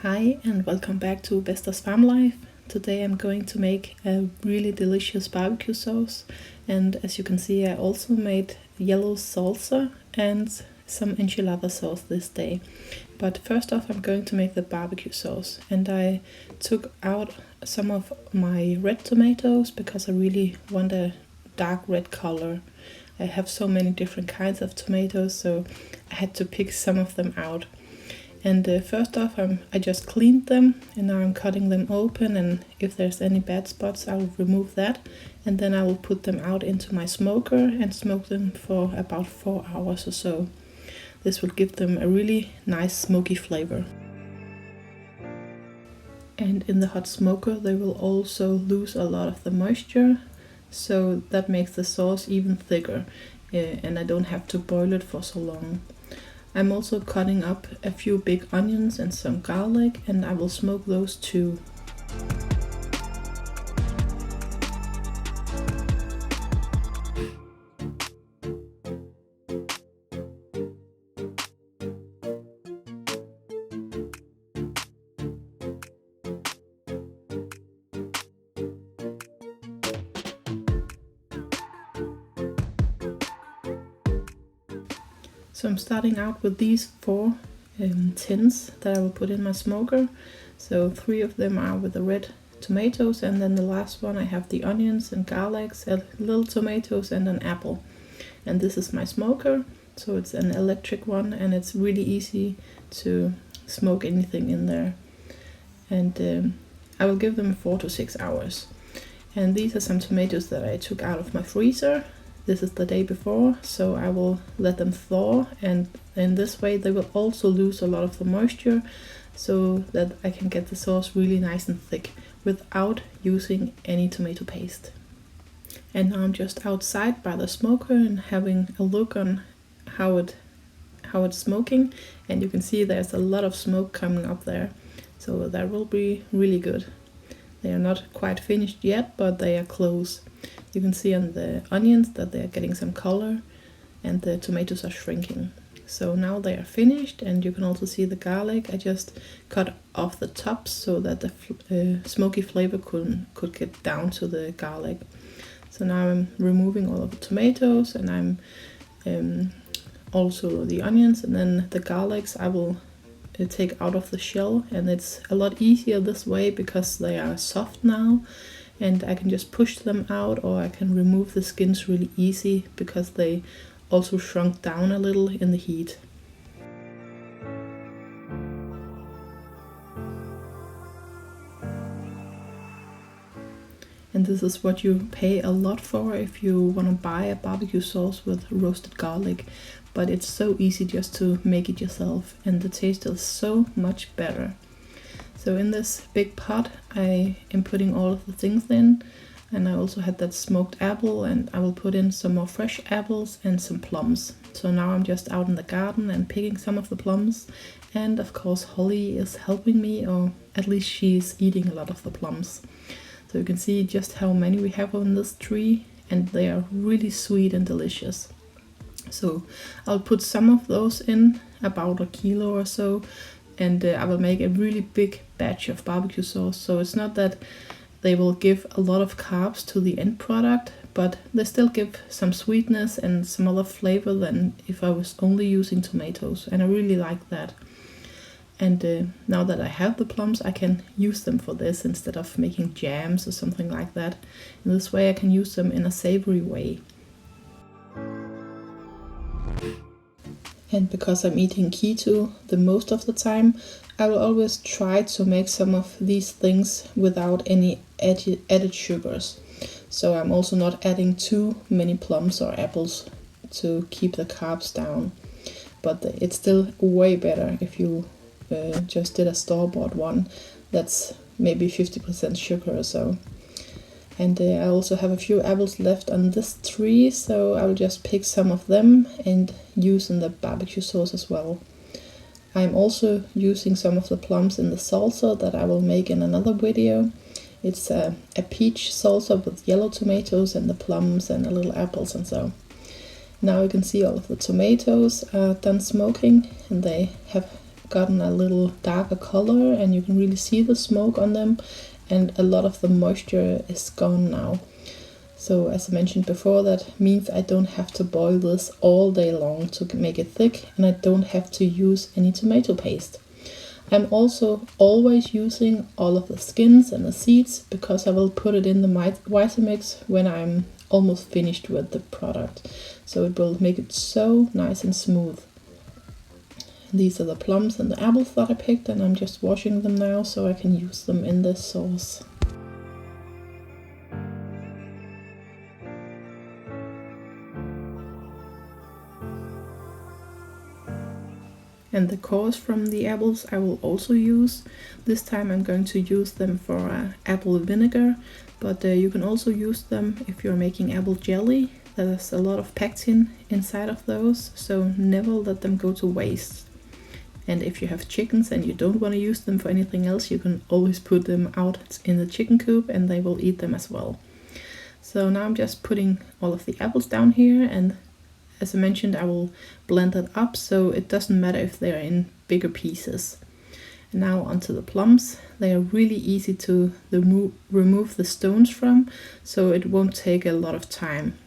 Hi and welcome back to Wester's Farm Life. Today I'm going to make a really delicious barbecue sauce, and as you can see I also made yellow salsa and some enchilada sauce this day. But first off I'm going to make the barbecue sauce, and I took out some of my red tomatoes because I really want a dark red color. I have so many different kinds of tomatoes, so I had to pick some of them out. And first off, I just cleaned them, and now I'm cutting them open, and if there's any bad spots, I will remove that. And then I will put them out into my smoker and smoke them for about 4 hours or so. This will give them a really nice smoky flavor. And in the hot smoker, they will also lose a lot of the moisture, so that makes the sauce even thicker, and I don't have to boil it for so long. I'm also cutting up a few big onions and some garlic, and I will smoke those too. So I'm starting out with these 4 tins that I will put in my smoker. So 3 of them are with the red tomatoes, and then the last one I have the onions and garlics, little tomatoes and an apple. And this is my smoker, so it's an electric one, and it's really easy to smoke anything in there. And I will give them 4 to 6 hours. And these are some tomatoes that I took out of my freezer. This is the day before, so I will let them thaw, and in this way they will also lose a lot of the moisture, so that I can get the sauce really nice and thick without using any tomato paste. And now I'm just outside by the smoker and having a look on how it's smoking, and you can see there's a lot of smoke coming up there, so that will be really good. They are not quite finished yet, but they are close. You can see on the onions that they are getting some color, and the tomatoes are shrinking. So now they are finished, and you can also see the garlic. I just cut off the tops so that the smoky flavor could get down to the garlic. So now I'm removing all of the tomatoes, and I'm also the onions, and then the garlics I will take out of the shell, and it's a lot easier this way because they are soft now, and I can just push them out, or I can remove the skins really easy because they also shrunk down a little in the heat. And this is what you pay a lot for if you want to buy a barbecue sauce with roasted garlic, but it's so easy just to make it yourself, and the taste is so much better. So in this big pot I am putting all of the things in, and I also had that smoked apple, and I will put in some more fresh apples and some plums. So now I'm just out in the garden and picking some of the plums, and of course Holly is helping me, or at least she's eating a lot of the plums. So you can see just how many we have on this tree, and they are really sweet and delicious. So I'll put some of those in, about a kilo or so, and I will make a really big batch of barbecue sauce. So it's not that they will give a lot of carbs to the end product, but they still give some sweetness and some other flavor than if I was only using tomatoes, and I really like that. And now that I have the plums, I can use them for this instead of making jams or something like that. In this way I can use them in a savory way. And because I'm eating keto the most of the time, I will always try to make some of these things without any added sugars. So I'm also not adding too many plums or apples to keep the carbs down. But it's still way better if you just did a store-bought one that's maybe 50% sugar or so. And I also have a few apples left on this tree, so I will just pick some of them and use in the barbecue sauce as well. I'm also using some of the plums in the salsa that I will make in another video. It's a peach salsa with yellow tomatoes and the plums and a little apples and so. Now you can see all of the tomatoes are done smoking, and they have gotten a little darker color, and you can really see the smoke on them, and a lot of the moisture is gone now. So as I mentioned before, that means I don't have to boil this all day long to make it thick, and I don't have to use any tomato paste. I'm also always using all of the skins and the seeds because I will put it in the Vitamix when I'm almost finished with the product. So it will make it so nice and smooth. These are the plums and the apples that I picked, and I'm just washing them now so I can use them in this sauce. And the cores from the apples I will also use. This time I'm going to use them for apple vinegar, but you can also use them if you're making apple jelly. There's a lot of pectin inside of those, so never let them go to waste. And if you have chickens and you don't want to use them for anything else, you can always put them out in the chicken coop and they will eat them as well. So now I'm just putting all of the apples down here, and as I mentioned, I will blend it up so it doesn't matter if they're in bigger pieces. And now onto the plums. They are really easy to remove the stones from, so it won't take a lot of time.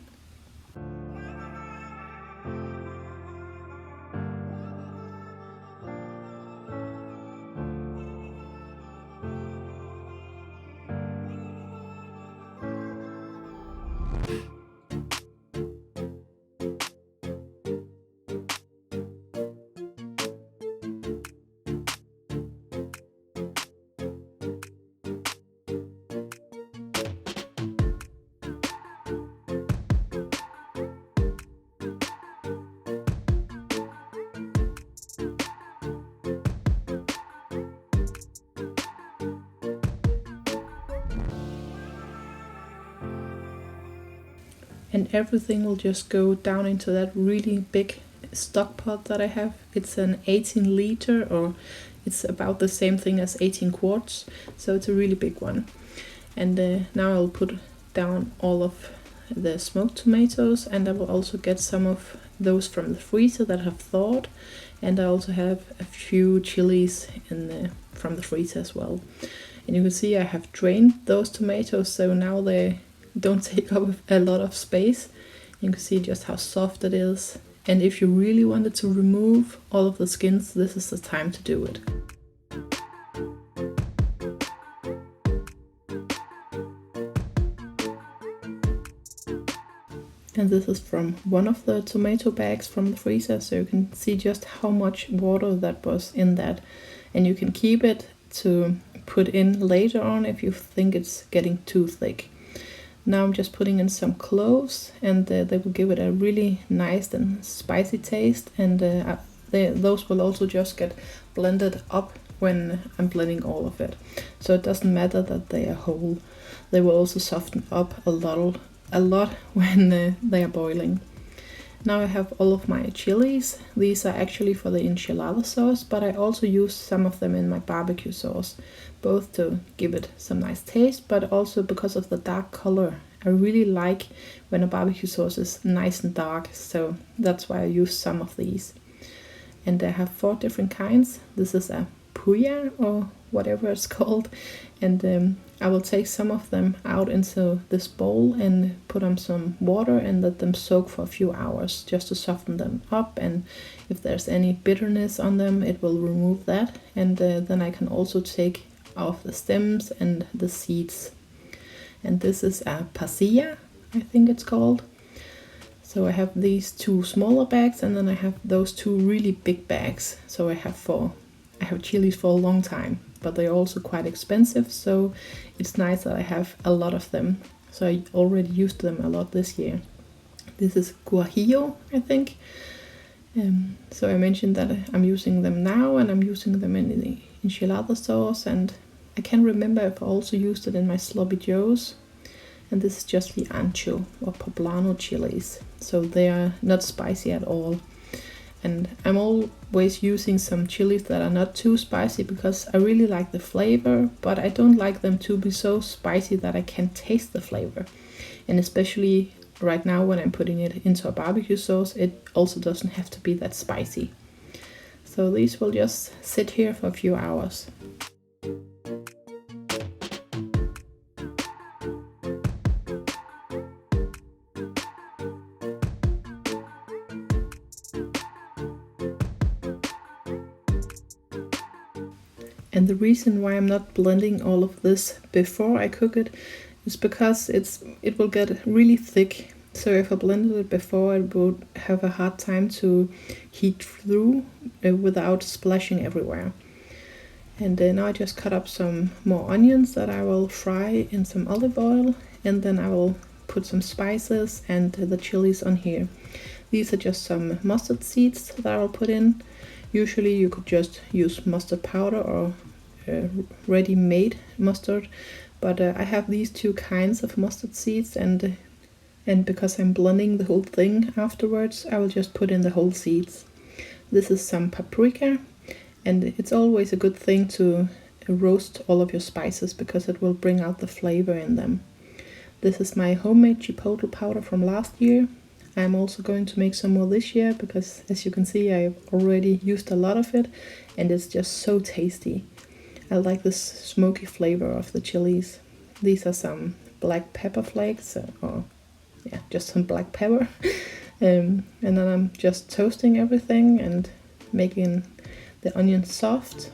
And everything will just go down into that really big stock pot that I have. It's an 18 liter, or it's about the same thing as 18 quarts, so it's a really big one. And now I'll put down all of the smoked tomatoes, and I will also get some of those from the freezer that have thawed, and I also have a few chilies from the freezer as well. And you can see I have drained those tomatoes, so now they don't take up a lot of space. You can see just how soft it is, and if you really wanted to remove all of the skins, this is the time to do it. And this is from one of the tomato bags from the freezer, so you can see just how much water that was in that, and you can keep it to put in later on if you think it's getting too thick. Now I'm just putting in some cloves, and they will give it a really nice and spicy taste, and those will also just get blended up when I'm blending all of it. So it doesn't matter that they are whole. They will also soften up a lot when they are boiling. Now I have all of my chilies. These are actually for the enchilada sauce, but I also use some of them in my barbecue sauce, both to give it some nice taste, but also because of the dark color. I really like when a barbecue sauce is nice and dark, so that's why I use some of these. And I have 4 different kinds. This is a puya, or whatever it's called, and I will take some of them out into this bowl and put on some water and let them soak for a few hours just to soften them up, and if there's any bitterness on them it will remove that, and then I can also take off the stems and the seeds. And this is a pasilla, I think it's called. So I have these 2 smaller bags, and then I have those 2 really big bags. So I have chilies for a long time, but they're also quite expensive, so it's nice that I have a lot of them. So I already used them a lot this year. This is guajillo, I think. So I mentioned that I'm using them now, and I'm using them in the enchilada sauce, and I can't remember if I also used it in my sloppy joes. And this is just the ancho or poblano chilies, so they are not spicy at all. And I'm always using some chilies that are not too spicy because I really like the flavor, but I don't like them to be so spicy that I can't taste the flavor. And especially right now when I'm putting it into a barbecue sauce, it also doesn't have to be that spicy. So So these will just sit here for a few hours. And the reason why I'm not blending all of this before I cook it is because it will get really thick. So if I blended it before, it would have a hard time to heat through without splashing everywhere. And now I just cut up some more onions that I will fry in some olive oil, and then I will put some spices and the chilies on here. These are just some mustard seeds that I will put in. Usually you could just use mustard powder or ready-made mustard, but I have these two kinds of mustard seeds, and because I'm blending the whole thing afterwards, I will just put in the whole seeds. This is some paprika, and it's always a good thing to roast all of your spices because it will bring out the flavor in them. This is my homemade chipotle powder from last year. I'm also going to make some more this year because, as you can see, I've already used a lot of it, and it's just so tasty. I like this smoky flavor of the chilies. These are some black pepper flakes, or yeah, just some black pepper. And then I'm just toasting everything and making the onions soft.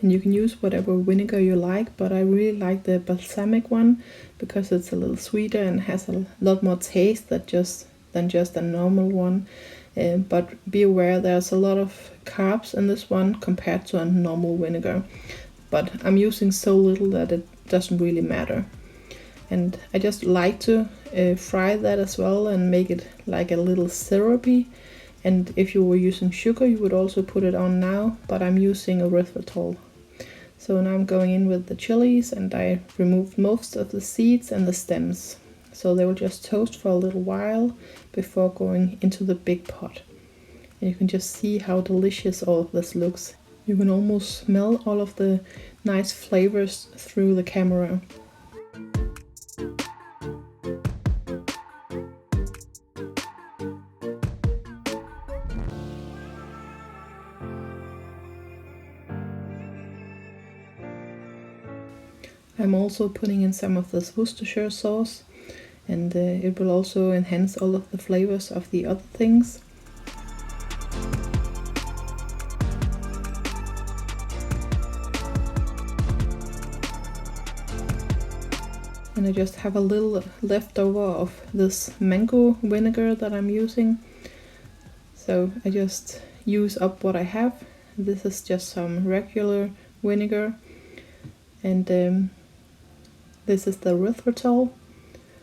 And you can use whatever vinegar you like, but I really like the balsamic one because it's a little sweeter and has a lot more taste than just a normal one. But be aware, there's a lot of carbs in this one compared to a normal vinegar. But I'm using so little that it doesn't really matter. And I just like to fry that as well and make it like a little syrupy. And if you were using sugar, you would also put it on now, but I'm using erythritol. So now I'm going in with the chilies, and I removed most of the seeds and the stems. So they will just toast for a little while before going into the big pot. And you can just see how delicious all of this looks. You can almost smell all of the nice flavors through the camera. I'm also putting in some of this Worcestershire sauce, and it will also enhance all of the flavors of the other things. And I just have a little leftover of this mango vinegar that I'm using. So I just use up what I have. This is just some regular vinegar, and this is the erythritol.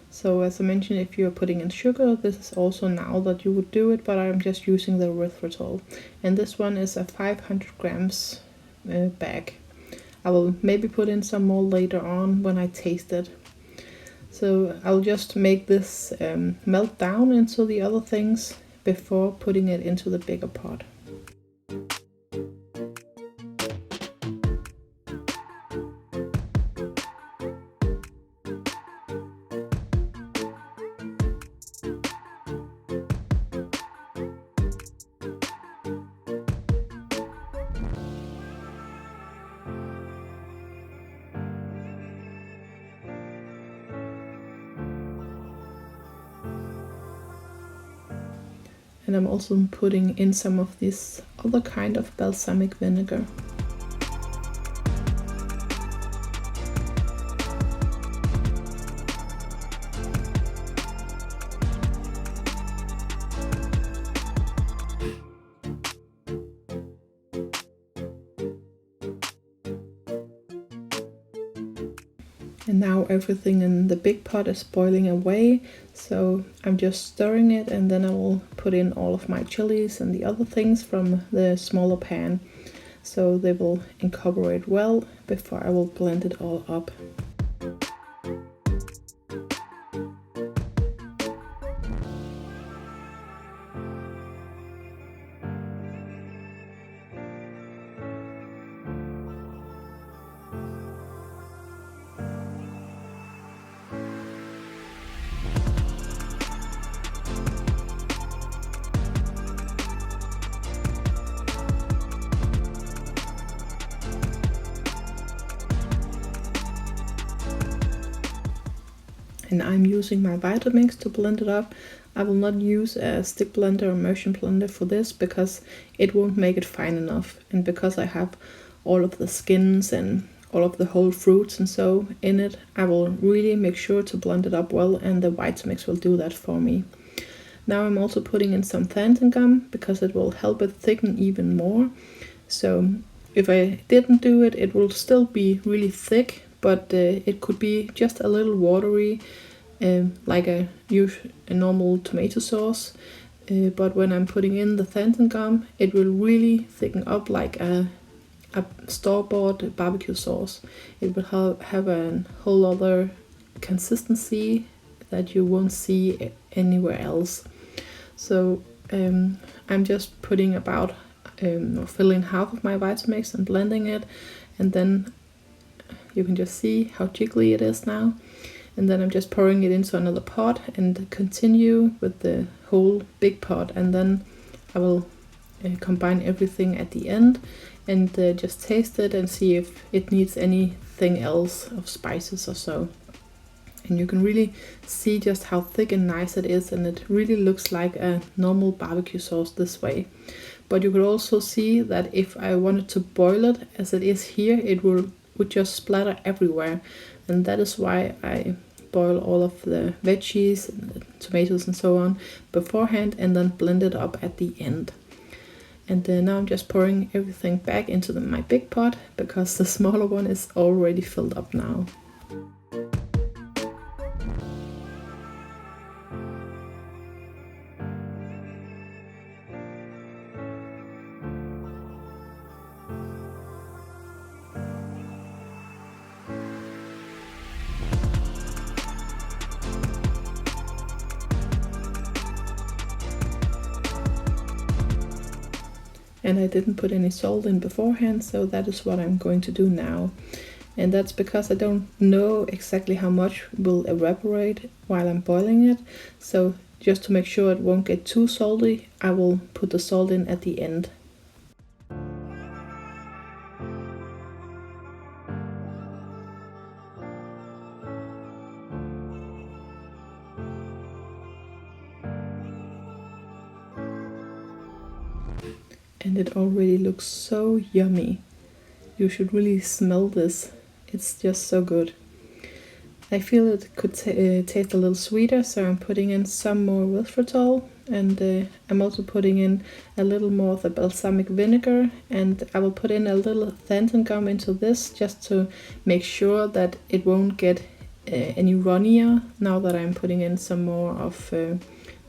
So as I mentioned, if you're putting in sugar, this is also now that you would do it, but I'm just using the erythritol. And this one is a 500 grams bag. I will maybe put in some more later on when I taste it. So I'll just make this melt down into the other things before putting it into the bigger pot. And I'm also putting in some of this other kind of balsamic vinegar. And now everything in the big pot is boiling away, so I'm just stirring it, and then I will put in all of my chilies and the other things from the smaller pan, so they will incorporate well before I will blend it all up. and I'm using my Vitamix to blend it up. I will not use a stick blender or immersion blender for this because it won't make it fine enough, and because I have all of the skins and all of the whole fruits and so in it, I will really make sure to blend it up well, and the Vitamix will do that for me. Now I'm also putting in some xanthan gum because it will help it thicken even more. So if I didn't do it, it will still be really thick, but it could be just a little watery, like a normal tomato sauce. But when I'm putting in the xanthan gum, it will really thicken up like a store-bought barbecue sauce. It will have a whole other consistency that you won't see anywhere else. So I'm just putting about filling half of my Vitamix and blending it, and then you can just see how jiggly it is now. And then I'm just pouring it into another pot and continue with the whole big pot, and then I will combine everything at the end and just taste it and see if it needs anything else of spices or so. And you can really see just how thick and nice it is, and it really looks like a normal barbecue sauce this way. But you could also see that if I wanted to boil it as it is here, it would just splatter everywhere, and that is why I boil all of the veggies and the tomatoes and so on beforehand and then blend it up at the end. And now I'm just pouring everything back into my big pot because the smaller one is already filled up now. And I didn't put any salt in beforehand, so that is what I'm going to do now. And that's because I don't know exactly how much will evaporate while I'm boiling it. So just to make sure it won't get too salty, I will put the salt in at the end. And it already looks so yummy. You should really smell this. It's just so good. I feel it could taste a little sweeter, so I'm putting in some more Erythritol, and I'm also putting in a little more of the balsamic vinegar, and I will put in a little xanthan gum into this just to make sure that it won't get any runnier now that I'm putting in some more of the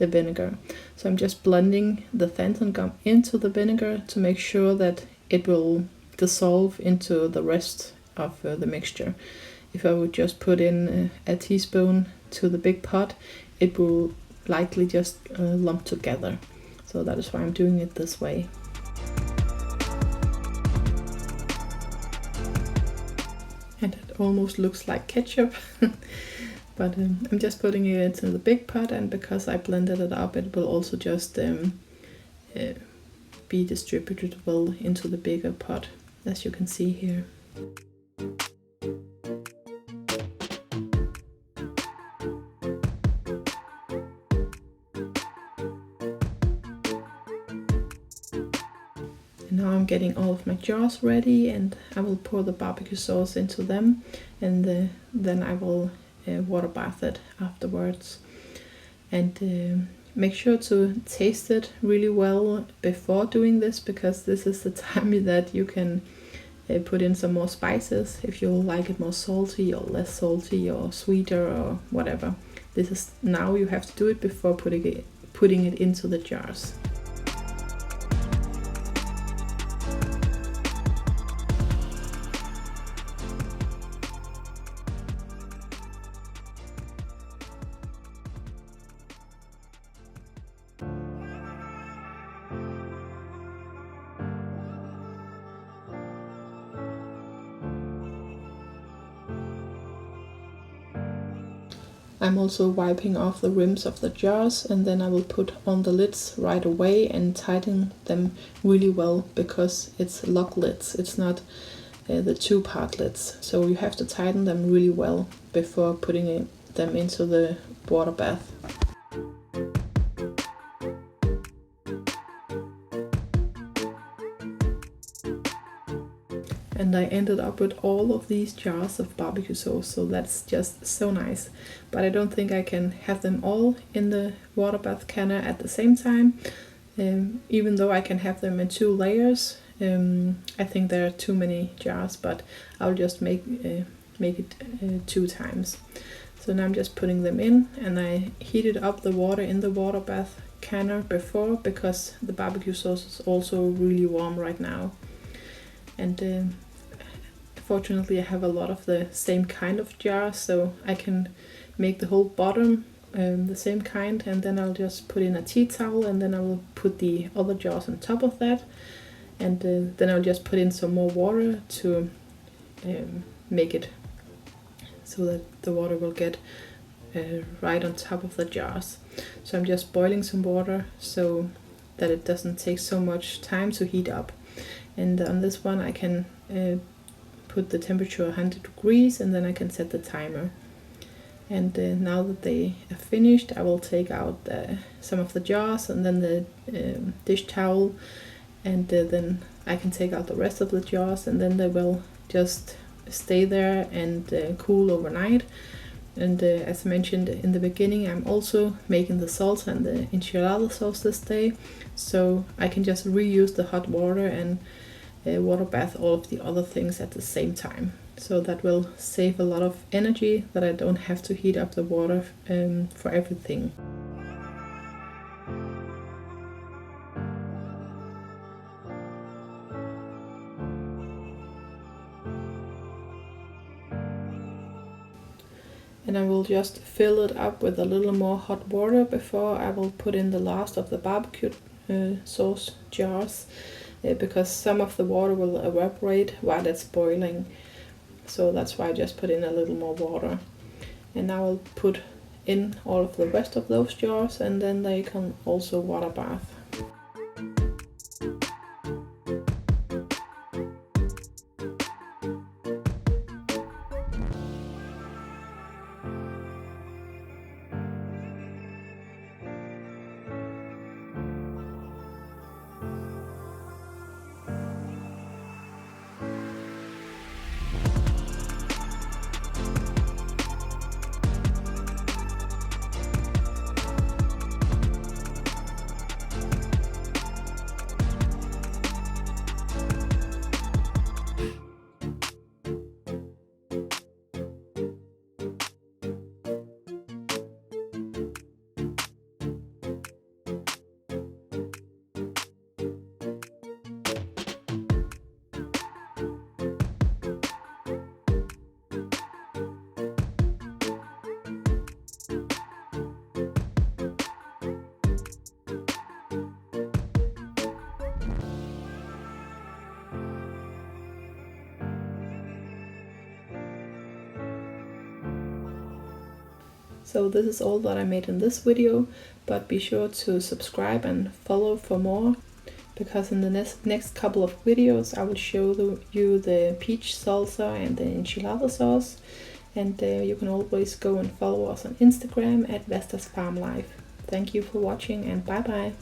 vinegar. So I'm just blending the xanthan gum into the vinegar to make sure that it will dissolve into the rest of the mixture. If I would just put in a teaspoon to the big pot, it will likely just lump together. So that is why I'm doing it this way. And it almost looks like ketchup. But I'm just putting it into the big pot, and because I blended it up, it will also just be distributed well into the bigger pot, as you can see here. And now I'm getting all of my jars ready, and I will pour the barbecue sauce into them, and then I will water bath it afterwards. And make sure to taste it really well before doing this, because this is the time that you can put in some more spices if you like it more salty or less salty or sweeter or whatever. This is now you have to do it before putting it into the jars. I'm also wiping off the rims of the jars, and then I will put on the lids right away and tighten them really well, because it's lock lids, it's not the two-part lids. So you have to tighten them really well before putting them into the water bath. And I ended up with all of these jars of barbecue sauce, so that's just so nice. But I don't think I can have them all in the water bath canner at the same time, even though I can have them in 2 layers. I think there are too many jars, but I'll just make it 2 times. So now I'm just putting them in, and I heated up the water in the water bath canner before, because the barbecue sauce is also really warm right now. And fortunately I have a lot of the same kind of jars, so I can make the whole bottom the same kind, and then I'll just put in a tea towel, and then I will put the other jars on top of that, and then I'll just put in some more water to make it so that the water will get right on top of the jars. So I'm just boiling some water so that it doesn't take so much time to heat up. And on this one I can put the temperature 100 degrees, and then I can set the timer. And now that they are finished, I will take out some of the jars, and then the dish towel, and then I can take out the rest of the jars, and then they will just stay there and cool overnight. And as mentioned in the beginning, I'm also making the salsa and the enchilada sauce this day, so I can just reuse the hot water and water bath all of the other things at the same time. So that will save a lot of energy, that I don't have to heat up the water for everything. And I will just fill it up with a little more hot water before I will put in the last of the barbecue sauce jars, because some of the water will evaporate while it's boiling. So that's why I just put in a little more water. And now I'll put in all of the rest of those jars, and then they can also water bath. So this is all that I made in this video, but be sure to subscribe and follow for more, because in the next couple of videos I will show you the peach salsa and the enchilada sauce. And you can always go and follow us on Instagram at Vestas Farm Life. Thank you for watching, and bye bye.